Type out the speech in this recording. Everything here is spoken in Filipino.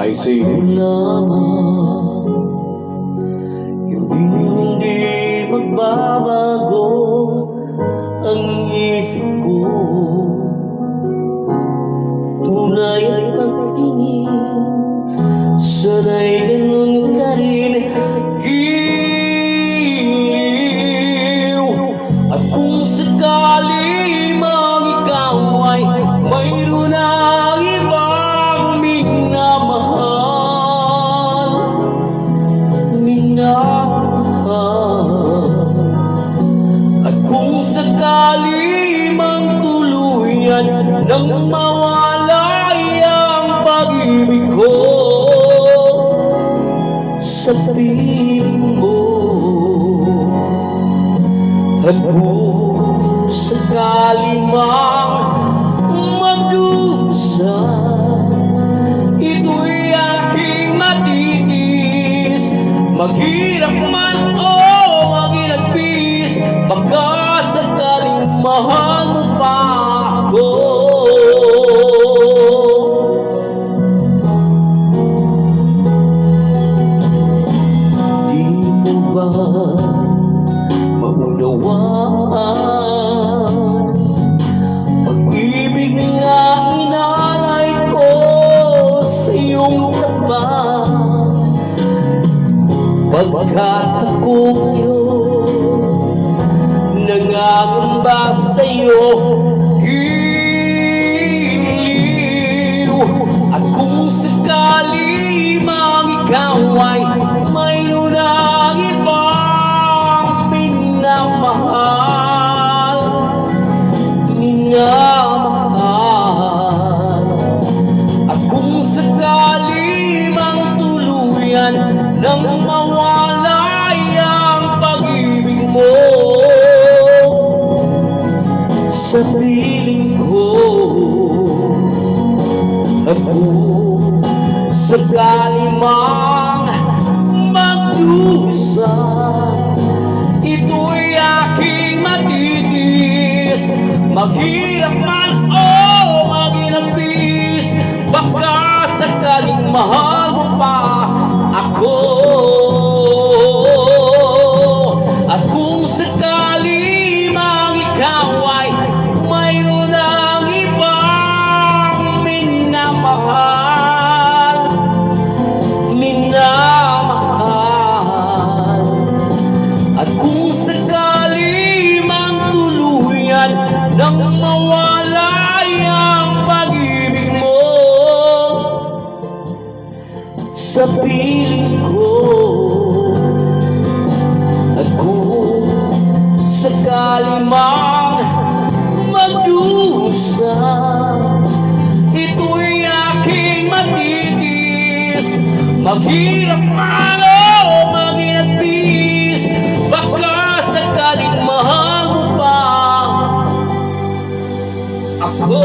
ay sa'yo lamang. Hindi magbabago ang isip ko. Tunay at pagtingin, sana'y ganun ka rin giliw. At kung sakali mang ikaw ay mayroon ng ibang minamahal, at kung sakali mang tuluyan nang mawalay ang pag-ibig ko sa piling mo, at kung sakali mang magdusa, ito'y aking matitis. Maghirap man o maginagpis, baka sakaling mahal mo pa ako. Di mo ba maunawaan pag-ibig na inalay ko sa iyong tapat? Pagkat ako ngayon nangangamba sa'yo, giliw. At kung sakali mang ikaw ay mayroon ng ibang minamahal, at kung sakali mang tuluyan nang mawalay ang pag-ibig mo sa piling ko, at kung sakali mang magdusa, ito'y aking matitis. Maghirap man o maginagpis, baka sakaling mahal mo pa ako. At kung sakali mang ikaw ay mayroon ng ibang minamahal, at kung sakali mang tuluyan nang mawalay ang pag-ibig mo sa piling ko, at kung sakali mang magdusa, ito'y aking matitis. Maghirap man o maginagpis, baka sakaling mahal mo pa ako.